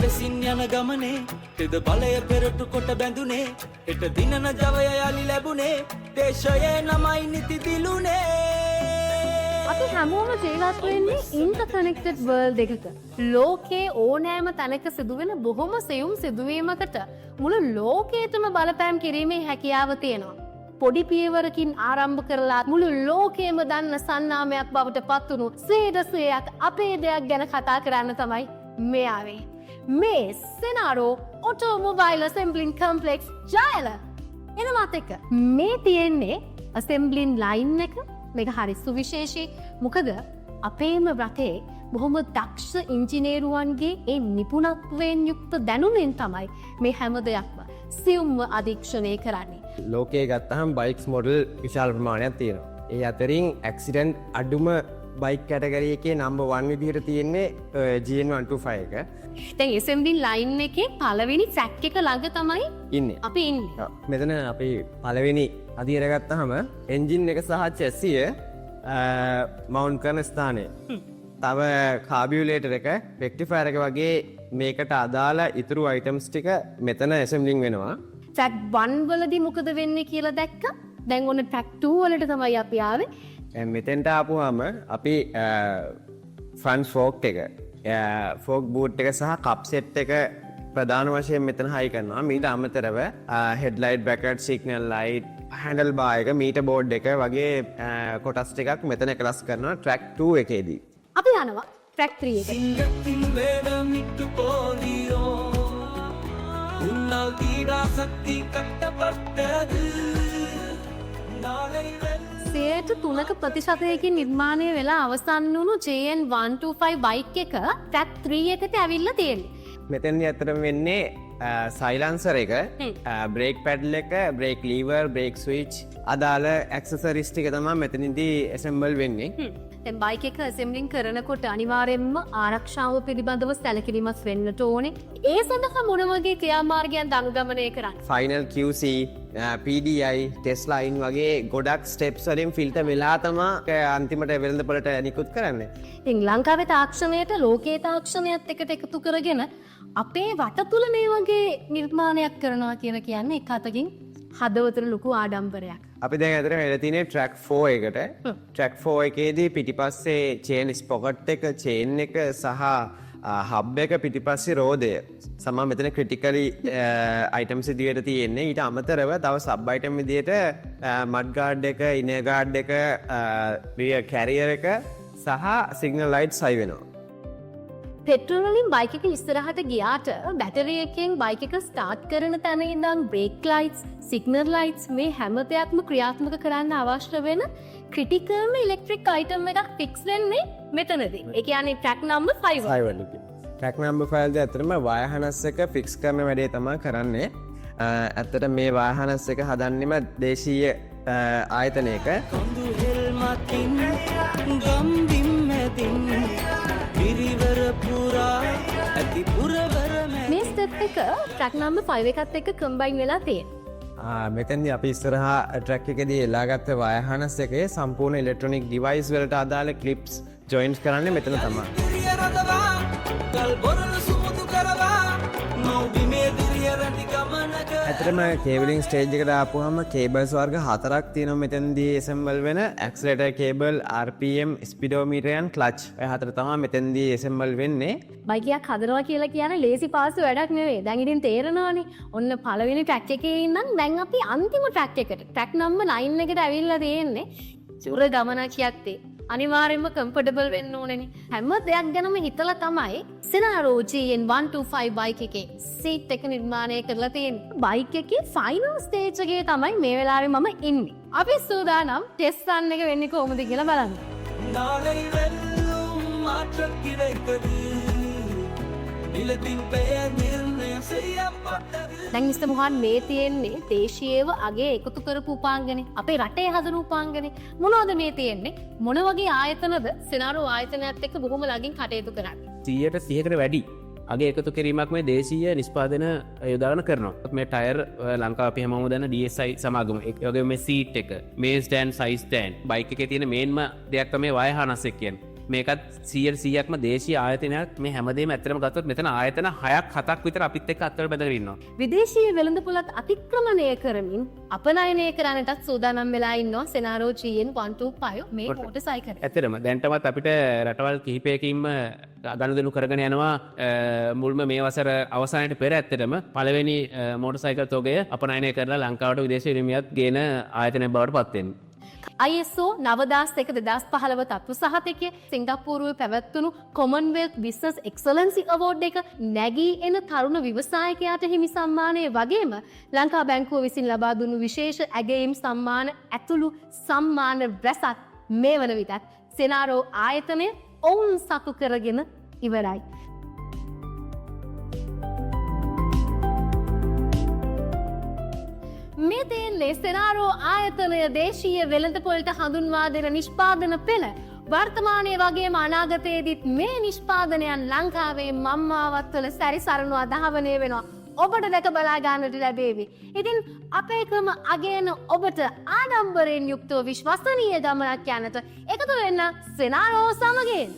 වෙසින් යන ගමනේ තෙද බලය පෙරටු කොට බැඳුනේ එට දිනන ජවය යලි ලැබුණේ දේශයේ නමයි නිති දිලුනේ අපි හැමෝම ජීවත් වෙන්නේ ඉන්ටර්කනෙක්ටඩ් වර්ල්ඩ් එකක. ලෝකයේ ඕනෑම තැනක සිදුවෙන බොහොම සියුම් සිදුවීමකට මුළු ලෝකයටම බලපෑම් කිරීමේ හැකියාව තියෙනවා. පොඩි පියවරකින් ආරම්භ කරලා මුළු ලෝකයේම දන්න සන්නාමයක් බවට පත්වුණු ස්වේඩස්වයක් අපේ දෙයක් ගැන කතා කරන්න තමයි මේ ආවේ. මේ සෙනාරෝ ඔටෝමොබයිල් ඇසෙම්බලින් කම්ප්ලෙක්ස් ජයල එනවත් එක මේ තියෙන්නේ ඇසෙම්බලින් ලයින් එක මේක හරි සුවිශේෂී. මොකද අපේම රටේ බොහොම දක්ෂ ඉංජිනේරුවන්ගේ ඒ නිපුණත්වයෙන් යුක්ත දැනුමෙන් තමයි මේ හැම දෙයක්ම සියුම්ව අධීක්ෂණය කරන්නේ. ලෝකයේ ගත්තහම බයික්ස් මොඩල් විශාල ප්‍රමාණයක් තියෙනවා. ඒ අතරින් ඇක්සිඩන්ට් අඩුම බයික් කැටගරි එකේ නම්බර් 1 විදිහට තියෙන්නේ GN125 එක. දැන් ඇසෙම්බලින් ලයින් එකේ පළවෙනි ට්‍රැක් එක ළඟ තමයි ඉන්නේ. අපි ඉන්නේ. මෙතන අපි පළවෙනි අදියර ගත්තහම එන්ජින් එක සහ චැසිය මවුන්ට් කරන ස්ථානය. තව කාබියුලේටර් එක, රෙක්ටිෆයර් එක වගේ මේකට අදාළ ඉතුරු අයිටම්ස් ටික මෙතන ඇසෙම්බලින් වෙනවා. ට්‍රැක් 1 වලදී මොකද වෙන්නේ කියලා දැක්ක. දැන් ඔන්න ට්‍රැක් 2 වලට තමයි අපි ආවේ. මෙතෙන්ට ආපුහම අපි ෆ්‍රන්ට් ෆෝක් එක, ෆෝක් බූට් එක සහ කප් සෙට් එක ප්‍රධාන වශයෙන් මෙතන හයි කරනවා. මීට අමතරව හෙඩ්ලයිට්, බැකට්, සිග්නල් ලයිට්, හැන්ඩල් බාර් එක, මීටර් බෝඩ් එක වගේ කොටස් ටිකක් මෙතන එකලස් කරනවා ට්‍රැක් 2 එකේදී. අපි යනවා ට්‍රැක් 3 එකට. සිංගතින් වේදමිට්ටු පොලියෝ උන්නල් තීරා සක්ති කට්ටපට්ටද නාලයි සියයට 3ක ප්‍රතිශතයකින් නිර්මාණය වෙලා අවසන් වුණු JN125 බයික් එක ට්‍රැක් 3 එකට ඇවිල්ලා තියෙන්නේ. මෙතෙන්දී ඇත්තටම වෙන්නේ සයිලන්සර් එක, බ්‍රේක් පැඩල් එක, බ්‍රේක් ලීවර්, බ්‍රේක් ස්විච් අදාළ ඇක්සසරිස් ටික තමයි මෙතනදී ඇසෙම්බල් වෙන්නේ. දැන් බයික් එක ඇසෙම්බලින් කරනකොට අනිවාර්යයෙන්ම ආරක්ෂාව පිළිබඳව සැලකිලිමත් වෙන්නට ඕනේ. ඒ සඳහා මොන වගේ ක්‍රියාමාර්ගයන් අනුගමනය කරන්නේ? Final QC, PDI, test line වගේ ගොඩක් ස්ටෙප්ස් වලින් ෆිල්ටර් වෙලා තමයි අන්තිමට වෙළඳපොළට නිකුත් කරන්නේ. ඉතින් ලංකාවේ තාක්ෂණයට ලෝකයේ තාක්ෂණයත් එකට එකතු කරගෙන අපේ රට තුල මේ වගේ නිර්මාණයක් කරනවා කියලා කියන්නේ එක අතකින් හදවතට ලොකු ආඩම්බරයක්. අපි දැන් අතර වෙලා තියෙන්නේ ට්‍රැක් 4 එකට. ට්‍රැක් 4 එකේදී පිටිපස්සේ චේන් ස්පොකට් එක, චේන් එක සහ හබ් එක පිටිපස්සේ රෝදය සමා මෙතන ක්‍රිටිකලි අයිටම්ස් විදියට තියෙන්නේ. ඊට අමතරව තව සබ් අයිටම් විදියට මඩ් ගාඩ් එක, ඉනර් ගාඩ් එක, රියර් කැරියර් එක සහ සිග්නල් ලයිට්ස් හයි වෙනවා. පෙට්‍රෝල් වලින් බයික් එක ඉස්සරහට ගියාට බැටරි එකෙන් බයික් එක ස්ටාර්ට් කරන තැන ඉඳන් බ්‍රේක් ලයිට්ස්, සිග්නල් ලයිට්ස් මේ හැම දෙයක්ම ක්‍රියාත්මක කරන්න අවශ්‍ය වෙන ක්‍රිටිකල්ම ඉලෙක්ට්‍රික් අයිටම් එකක් ෆික්ස් වෙන්නේ මෙතනදී. ඒ කියන්නේ ට්‍රැක් නම්බර් 5 වල. ට්‍රැක් නම්බර් 5 ද ඇත්තටම වාහනස් එක ෆික්ස් කරන වැඩේ තමයි කරන්නේ. ඇත්තට මේ වාහනස් එක හදන්නෙම දේශීය ආයතනයක. කඳු හෙල් මතින් ගම්බිම් මැදින් පිරිවර පුරා ඇති පුරවර මේ ස්ටෙප් එක ට්‍රැක් නම්බර් 5 එකත් එක්ක කම්බයින් වෙලා තියෙනවා. මෙතැන්දී අපි ඉස්සරහා ට්‍රැක් එකදී එල්ලාගත්ත වාහනස් එකේ සම්පූර්ණ ඉලෙක්ට්‍රොනික ඩිවයිස් වලට අදාළ ක්ලිප්ස් ජොයින්ට් කරන්නේ මෙතන තමයි. දුරිය රඳවා ගල් බොරළ සුමුදු කරවා මෞබිමේ දුරිය රැඳි ගමනක ඇත්තටම කේබලින් ස්ටේජ් එකට ආපුවම කේබල්ස් වර්ග 4ක් තියෙනවා මෙතනදී ඇසෙම්බල් වෙන. Accelerator cable, RPM, ස්පීඩෝමීටර් and clutch. ඔය හතර තමයි මෙතනදී ඇසෙම්බල් වෙන්නේ. බයික් එකක් හදනවා කියලා කියන්නේ ලේසි පාසු වැඩක් නෙවෙයි. දැන් ඉතින් තේරෙනවානේ. ඔන්න පළවෙනි ට්‍රැක් එකේ ඉඳන් දැන් අපි අන්තිම ට්‍රැක් එකට ට්‍රැක් නම්බර් 9 එකට ඇවිල්ලා තියෙන්නේ. සුර ගමනක් යත්තේ අනිවාර්යයෙන්ම කම්ෆර්ටබල් වෙන්න ඕනේනේ. හැම දෙයක් ගැනම හිතලා තමයි සෙනාරෝ GN125 බයික් එකේ සීට් එක නිර්මාණය කරලා තියෙන්නේ. බයික් එකේ ෆයිනල් ස්ටේජ් එකේ තමයි මේ වෙලාවේ මම ඉන්නේ. අපි සූදානම් ටෙස්ට් රන් එක වෙන්නේ කොහොමද කියලා බලන්න. நாளை வெல்லும் மாற்றம் கிடைத்தது நிலத்தின் பெயர் நிர்ணயம் செய்யப்பட்டது දැන් මිස්ටර් මොහන් මේ තියෙන්නේ දේශීයව අගේ එකතු කරපු උපාංගනේ. අපේ රටේ හදන උපාංගනේ. මොනවද මේ තියෙන්නේ? මොන වගේ ආයතනද සෙනාරෝ ආයතනයත් එක්ක බොහොම ළඟින් කටයුතු කරන්නේ? 100%කට වැඩි අගේ එකතු කිරීමක් මේ දේශීය නිෂ්පාදන යොදාගෙන කරනවා. මේ ටයර් ලංකාව අපි හැමෝම දන්න DSI සමාගම. ඒ වගේම මේ සීට් එක, මේ ස්ටෑන්ඩ්, සයිඩ් ස්ටෑන්ඩ්, බයික් එකේ තියෙන මේන්ම දෙයක් තමයි වායහනස් එක කියන්නේ. මේකත් 100%ක්ම දේශීය ආයතනයක් මේ හැමදේම ඇත්තටම ගත්තොත් මෙතන ආයතන 6ක් 7ක් විතර අපිත් එක්ක අත්වල බැඳගෙන ඉන්නවා. විදේශීය වෙළඳපොළත් අතික්‍රමණය කරමින් අපනයනය කරන්නටත් සූදානම් වෙලා ඉන්නවා සෙනාරෝ GN125 මේ මෝටර් සයිකල්. ඇත්තටම දැන්ටමත් අපිට රටවල් කිහිපයකින්ම ගනුදෙනු කරගෙන යනවා මුල්ම මේ වසර අවසානයට පෙර ඇත්තටම පළවෙනි මෝටර් සයිකල් තොගය අපනයනය කරලා ලංකාවට විදේශ විනිමයත් ගේන ආයතනයක් බවට පත් වෙනවා. ISO 9001/2015 තත්ත්ව සහතිකය සිංගප්පූරුවේ පැවැත්වුණු කොමන්වෙල්ත් බිස්නස් එක්සලන්සි අවෝඩ් එක නැගී එන තරුණ ව්‍යවසායකයාට හිමි සම්මානය වගේම ලංකා බැංකුව විසින් ලබා දුන්නු විශේෂ ඇගයීම් සම්මාන ඇතුළු සම්මාන රැසක් මේ වන විටත් සෙනාරෝ ආයතනය ඔවුන් සතු කරගෙන ඉවරයි. මේ තියන්නේ සෙනාරෝ ආයතනය දේශීය වෙළඳපොළට හඳුන්වා දෙන නිෂ්පාදන පෙළ වර්තමානය වගේම අනාගතයේදීත් මේ නිෂ්පාදනයන් ලංකාවේ මම්මාවත්වල සැරිසරනු අධාවනය වෙනවා. ඔබට දැක බලා ගන්නට ලැබේවි. ඉතින් අපේ ක්‍රම අගයන ඔබට ආඩම්බරයෙන් යුක්තව විශ්වසනීය ගමනක් යන්නට එකතු වෙන්න සෙනාරෝ සමගින්